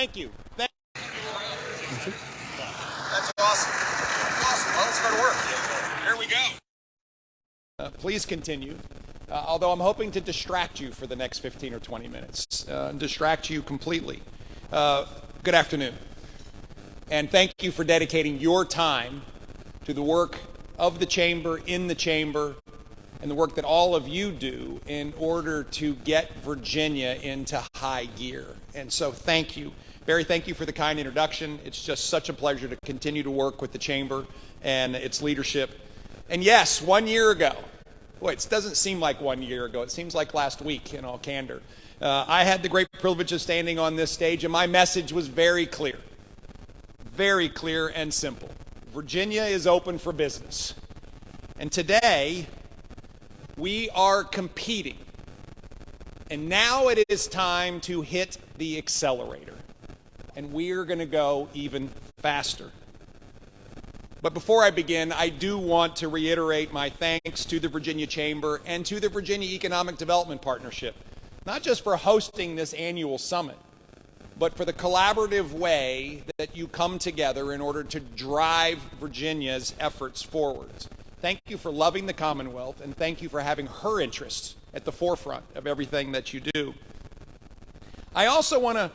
Thank you. That's awesome. Awesome. Well, let's go to work. Here we go. Please continue. Although I'm hoping to distract you for the next 15 or 20 minutes, distract you completely. Good afternoon. And thank you for dedicating your time to the work of the chamber, in the chamber, and the work that all of you do in order to get Virginia into high gear. And so thank you. Barry, thank you for the kind introduction. It's just such a pleasure to continue to work with the chamber and its leadership. And yes, 1 year ago, boy, it doesn't seem like 1 year ago. It seems like last week, in all candor. I had the great privilege of standing on this stage, and my message was very clear and simple. Virginia is open for business. And today, we are competing. And now it is time to hit the accelerator. And we're going to go even faster. But before I begin, I do want to reiterate my thanks to the Virginia Chamber and to the Virginia Economic Development Partnership, not just for hosting this annual summit, but for the collaborative way that you come together in order to drive Virginia's efforts forward. Thank you for loving the Commonwealth, and thank you for having her interests at the forefront of everything that you do. I also want to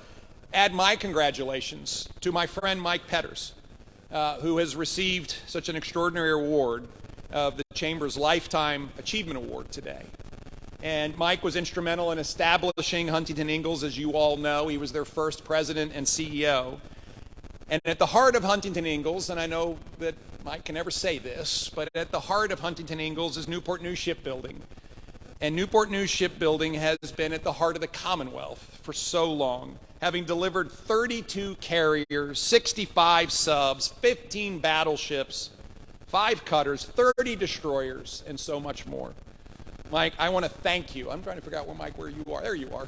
add my congratulations to my friend Mike Petters, who has received such an extraordinary award of the Chamber's Lifetime Achievement Award today. And Mike was instrumental in establishing Huntington Ingalls, as you all know. He was their first president and CEO. And at the heart of Huntington Ingalls, and I know that Mike can never say this, but at the heart of Huntington Ingalls is Newport News Shipbuilding. And Newport News Shipbuilding has been at the heart of the Commonwealth for so long, having delivered 32 carriers, 65 subs, 15 battleships, 5 cutters, 30 destroyers, and so much more. Mike, I want to thank you. I'm trying to figure out, where you are. There you are.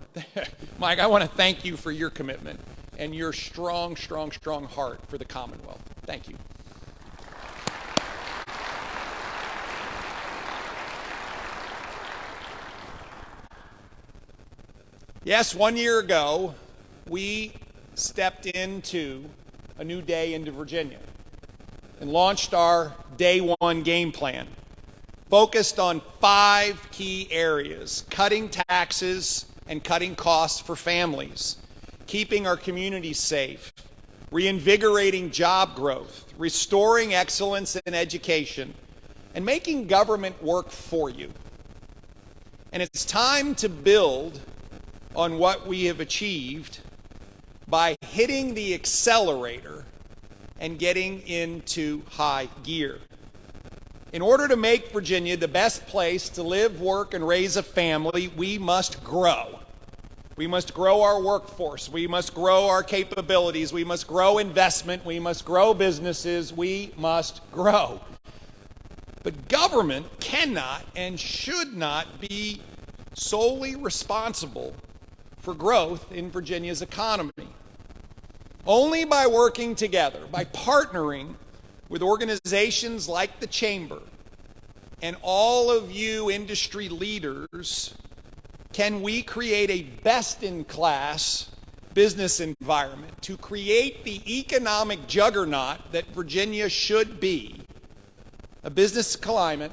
Mike, I want to thank you for your commitment and your strong heart for the Commonwealth. Thank you. Yes, 1 year ago, we stepped into a new day into Virginia and launched our Day One game plan, focused on 5 key areas: cutting taxes and cutting costs for families, keeping our communities safe, reinvigorating job growth, restoring excellence in education, and making government work for you. And it's time to build on what we have achieved by hitting the accelerator and getting into high gear. In order to make Virginia the best place to live, work, and raise a family, we must grow. We must grow our workforce. We must grow our capabilities. We must grow investment. We must grow businesses. We must grow. But government cannot and should not be solely responsible for growth in Virginia's economy. Only by working together, by partnering with organizations like the Chamber and all of you industry leaders, can we create a best-in-class business environment to create the economic juggernaut that Virginia should be, a business climate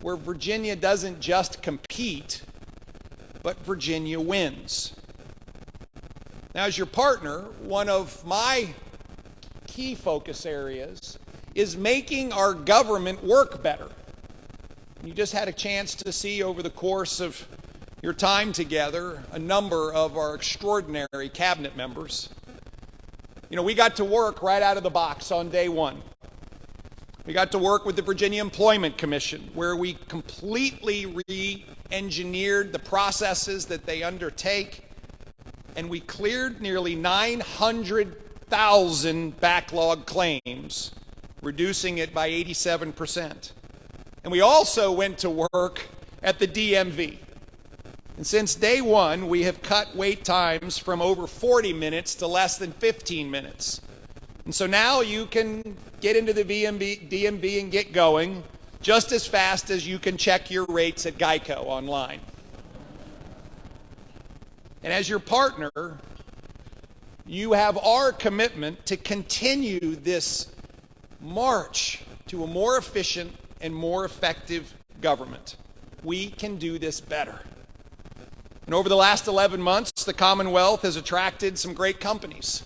where Virginia doesn't just compete, but Virginia wins. Now, as your partner, one of my key focus areas is making our government work better. You just had a chance to see over the course of your time together a number of our extraordinary cabinet members. You know, we got to work right out of the box on day one. We got to work with the Virginia Employment Commission, where we completely re-engineered the processes that they undertake, and we cleared nearly 900,000 backlog claims, reducing it by 87%. And we also went to work at the DMV. And since day one, we have cut wait times from over 40 minutes to less than 15 minutes. And so now you can get into the DMV and get going just as fast as you can check your rates at Geico online. And as your partner, You have our commitment to continue this march to a more efficient and more effective government. We can do this better. And over the last 11 months, the Commonwealth has attracted some great companies.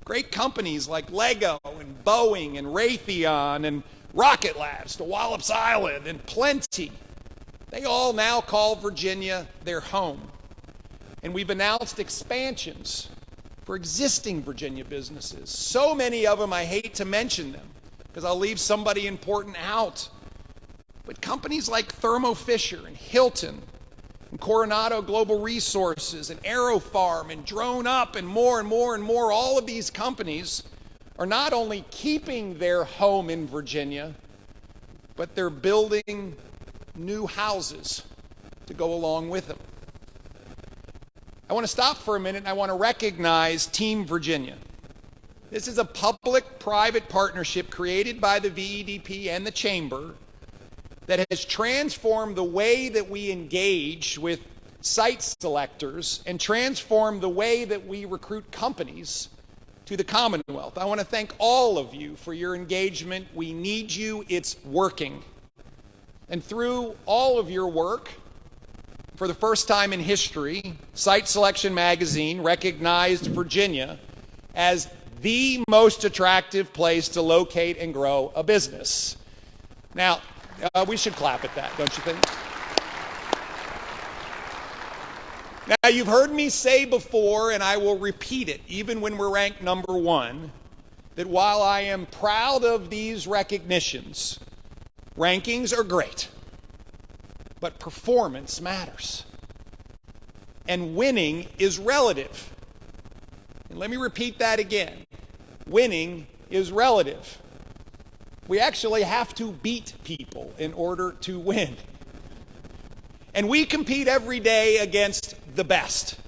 Great companies like Lego and Boeing and Raytheon and Rocket Labs to Wallops Island and plenty. They all now call Virginia their home. And we've announced expansions for existing Virginia businesses. So many of them, I hate to mention them because I'll leave somebody important out. But companies like Thermo Fisher and Hilton and Coronado Global Resources and AeroFarm and Drone Up and more and more and more, all of these companies are not only keeping their home in Virginia, but they're building new houses to go along with them. I want to stop for a minute and I want to recognize Team Virginia. This is a public-private partnership created by the VEDP and the Chamber that has transformed the way that we engage with site selectors and transformed the way that we recruit companies to the Commonwealth. I want to thank all of you for your engagement. We need you. It's working. And through all of your work, for the first time in history, Site Selection Magazine recognized Virginia as the most attractive place to locate and grow a business. Now, we should clap at that, don't you think? Now, you've heard me say before, and I will repeat it, even when we're ranked number one, that while I am proud of these recognitions, rankings are great, but performance matters. And winning is relative. And let me repeat that again. Winning is relative. We actually have to beat people in order to win. And we compete every day against the best.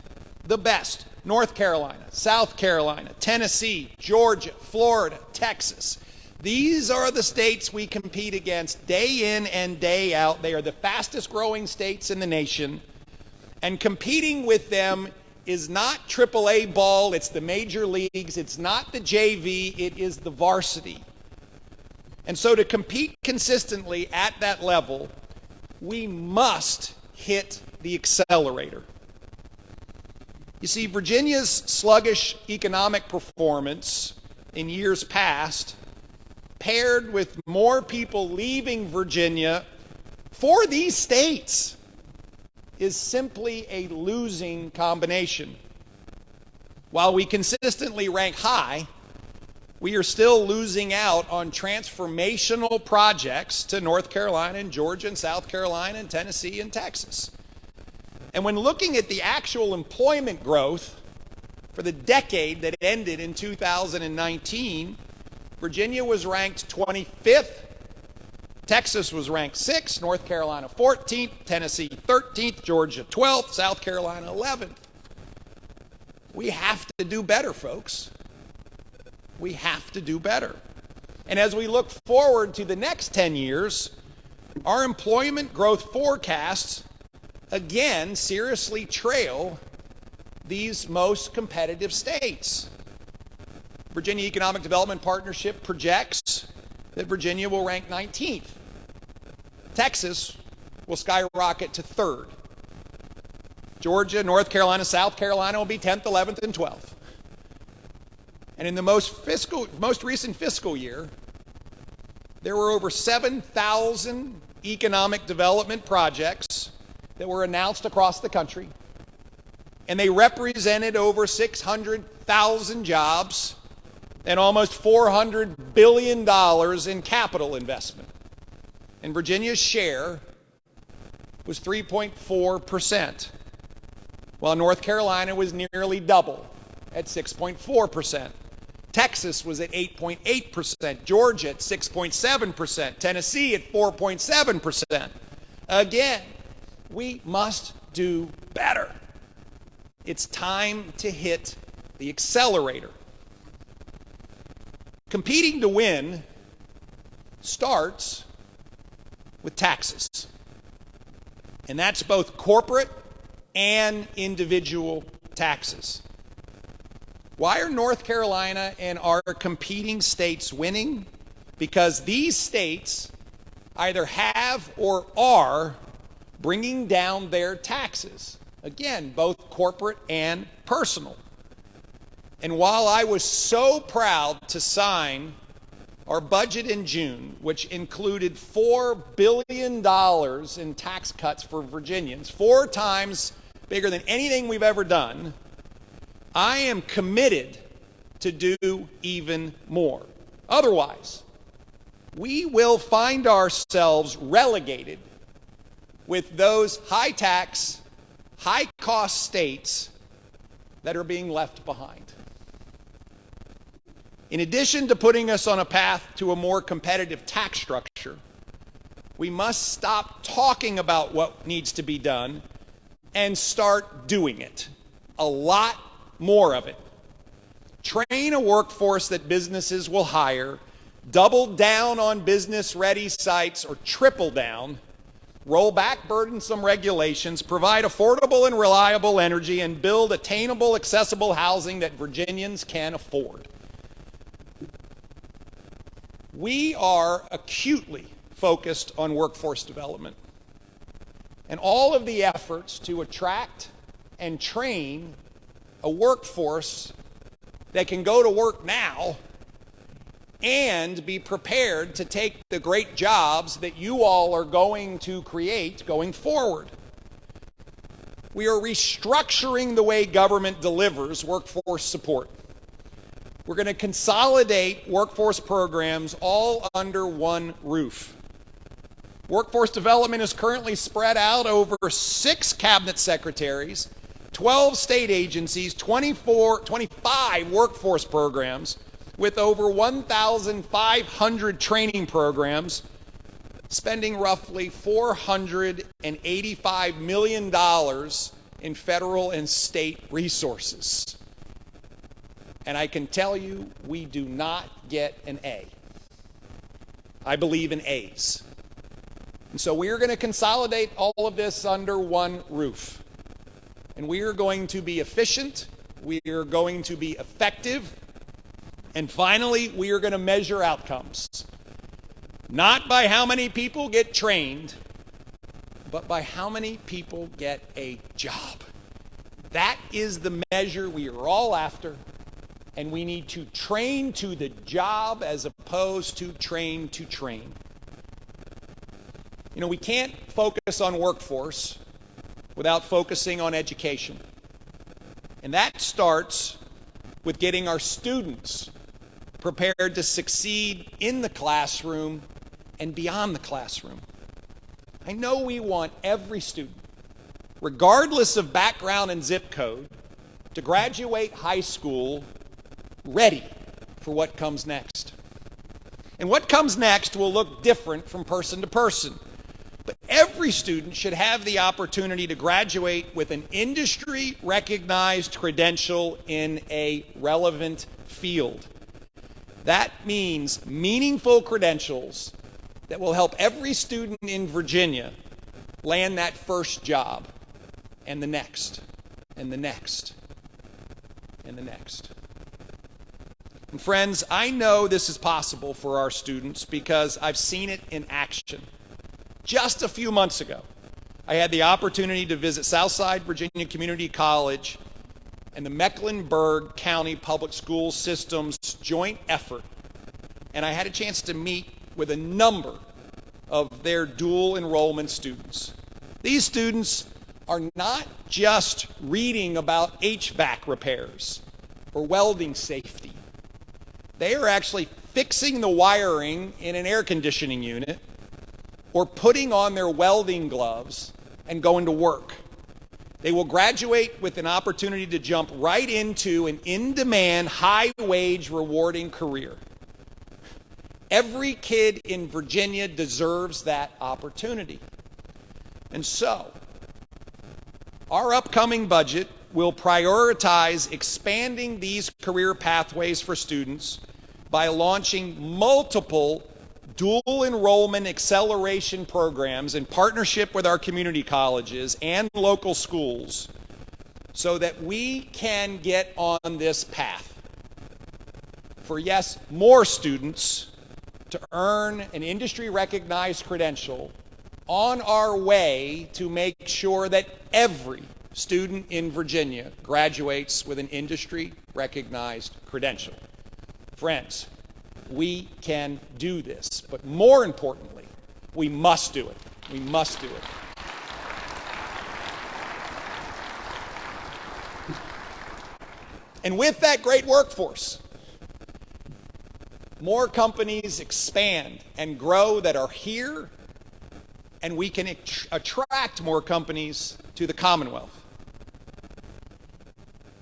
The best. North Carolina, South Carolina, Tennessee, Georgia, Florida, Texas. These are the states we compete against day in and day out. They are the fastest growing states in the nation. And competing with them is not AAA ball, it's the major leagues, it's not the JV, it is the varsity. And so to compete consistently at that level, we must hit the accelerator. You see, Virginia's sluggish economic performance in years past, paired with more people leaving Virginia for these states, is simply a losing combination. While we consistently rank high, we are still losing out on transformational projects to North Carolina and Georgia and South Carolina and Tennessee and Texas. And when looking at the actual employment growth for the decade that ended in 2019, Virginia was ranked 25th, Texas was ranked 6th, North Carolina 14th, Tennessee 13th, Georgia 12th, South Carolina 11th. We have to do better, folks. We have to do better. And as we look forward to the next 10 years, our employment growth forecasts again seriously trail these most competitive states. Virginia Economic Development Partnership projects that Virginia will rank 19th. Texas will skyrocket to 3rd. Georgia, North Carolina, South Carolina will be 10th, 11th, and 12th. And in the most recent fiscal year, there were over 7,000 economic development projects that were announced across the country, and they represented over 600,000 jobs and almost $400 billion in capital investment. And Virginia's share was 3.4%, while North Carolina was nearly double at 6.4%. Texas was at 8.8%, Georgia at 6.7%, Tennessee at 4.7%. Again, we must do better. It's time to hit the accelerator. Competing to win starts with taxes. And that's both corporate and individual taxes. Why are North Carolina and our competing states winning? Because these states either have or are bringing down their taxes. Again, both corporate and personal. And while I was so proud to sign our budget in June, which included $4 billion in tax cuts for Virginians, 4 times bigger than anything we've ever done, I am committed to do even more. Otherwise, we will find ourselves relegated with those high-tax, high-cost states that are being left behind. In addition to putting us on a path to a more competitive tax structure, we must stop talking about what needs to be done and start doing it. A lot more of it. Train a workforce that businesses will hire, double down on business-ready sites or triple down, roll back burdensome regulations, provide affordable and reliable energy, and build attainable, accessible housing that Virginians can afford. We are acutely focused on workforce development. And all of the efforts to attract and train a workforce that can go to work now and be prepared to take the great jobs that you all are going to create going forward. We are restructuring the way government delivers workforce support. We're going to consolidate workforce programs all under one roof. Workforce development is currently spread out over 6 cabinet secretaries, 12 state agencies, 25 workforce programs, with over 1,500 training programs, spending roughly $485 million in federal and state resources. And I can tell you, we do not get an A. I believe in A's. And so we are going to consolidate all of this under one roof. And we are going to be efficient. We are going to be effective. And finally, we are going to measure outcomes. Not by how many people get trained, but by how many people get a job. That is the measure we are all after. And we need to train to the job as opposed to train to train. You know, we can't focus on workforce without focusing on education. And that starts with getting our students prepared to succeed in the classroom and beyond the classroom. I know we want every student, regardless of background and zip code, to graduate high school ready for what comes next. And what comes next will look different from person to person. But every student should have the opportunity to graduate with an industry-recognized credential in a relevant field. That means meaningful credentials that will help every student in Virginia land that first job, and the next, and the next, and the next. And friends, I know this is possible for our students because I've seen it in action. Just a few months ago, I had the opportunity to visit Southside Virginia Community College and the Mecklenburg County Public School System's joint effort, and I had a chance to meet with a number of their dual enrollment students. These students are not just reading about HVAC repairs or welding safety. They are actually fixing the wiring in an air conditioning unit or putting on their welding gloves and going to work. They will graduate with an opportunity to jump right into an in-demand, high-wage, rewarding career. Every kid in Virginia deserves that opportunity. And so, our upcoming budget will prioritize expanding these career pathways for students by launching multiple dual enrollment acceleration programs in partnership with our community colleges and local schools so that we can get on this path for, yes, more students to earn an industry-recognized credential on our way to make sure that every student in Virginia graduates with an industry-recognized credential. Friends, we can do this, but more importantly, we must do it. We must do it. And with that great workforce, more companies expand and grow that are here, and we can attract more companies to the Commonwealth.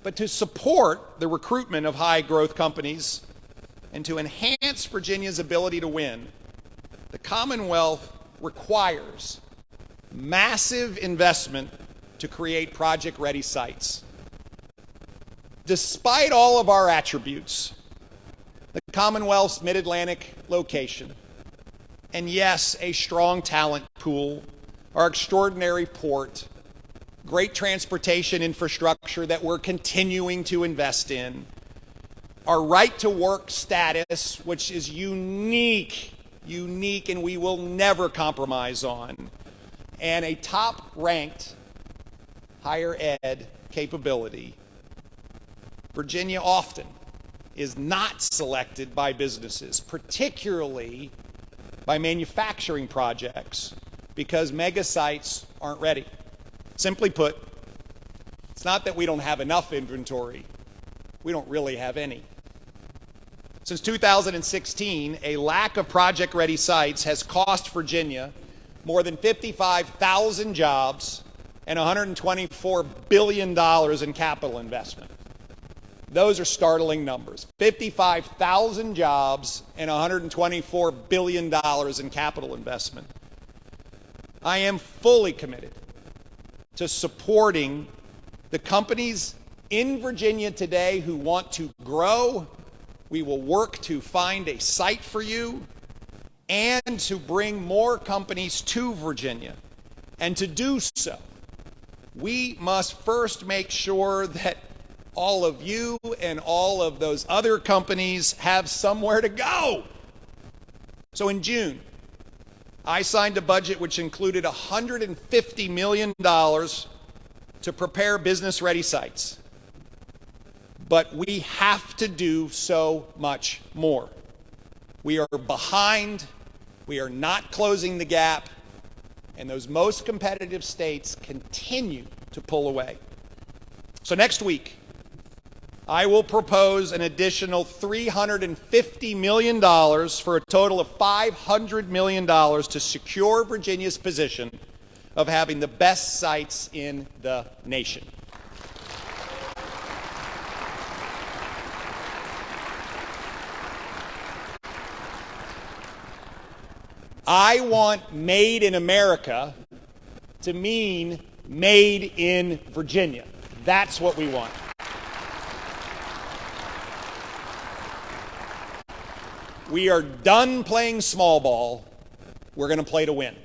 But to support the recruitment of high-growth companies and to enhance Virginia's ability to win, the Commonwealth requires massive investment to create project-ready sites. Despite all of our attributes, the Commonwealth's Mid-Atlantic location, and yes, a strong talent pool, our extraordinary port, great transportation infrastructure that we're continuing to invest in, our right-to-work status, which is unique, and we will never compromise on, and a top-ranked higher ed capability, Virginia often is not selected by businesses, particularly by manufacturing projects, because mega sites aren't ready. Simply put, it's not that we don't have enough inventory, we don't really have any. Since 2016, a lack of project-ready sites has cost Virginia more than 55,000 jobs and $124 billion in capital investment. Those are startling numbers. 55,000 jobs and $124 billion in capital investment. I am fully committed to supporting the companies in Virginia today who want to grow. We will work to find a site for you and to bring more companies to Virginia. And to do so, we must first make sure that all of you and all of those other companies have somewhere to go. So in June, I signed a budget which included $150 million to prepare business-ready sites. But we have to do so much more. We are behind, we are not closing the gap, and those most competitive states continue to pull away. So next week, I will propose an additional $350 million for a total of $500 million to secure Virginia's position of having the best sites in the nation. I want Made in America to mean Made in Virginia. That's what we want. We are done playing small ball. We're going to play to win.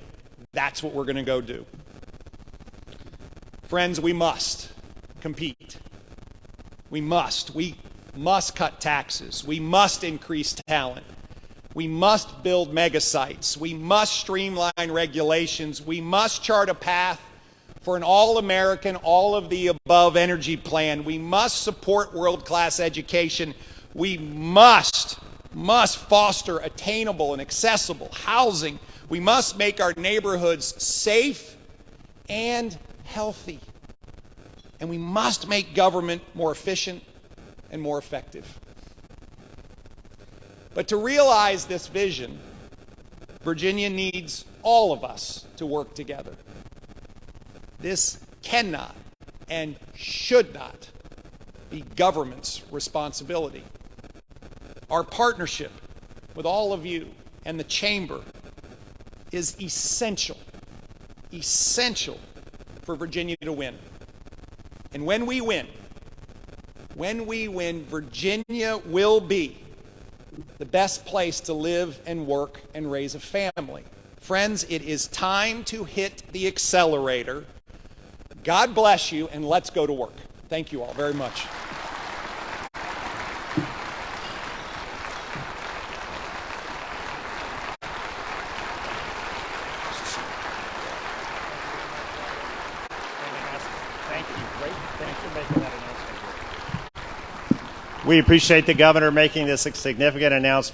That's what we're going to go do. Friends, we must compete. We must cut taxes. We must increase talent. We must build mega sites. We must streamline regulations. We must chart a path for an all-American, all-of-the-above energy plan. We must support world-class education. We must foster attainable and accessible housing. We must make our neighborhoods safe and healthy. And we must make government more efficient and more effective. But to realize this vision, Virginia needs all of us to work together. This cannot and should not be government's responsibility. Our partnership with all of you and the Chamber is essential for Virginia to win. And when we win, Virginia will be the best place to live and work and raise a family. Friends, it is time to hit the accelerator. God bless you, and let's go to work. Thank you all very much. Thank you. Great. Thanks for making that announcement. We appreciate the governor making this significant announcement.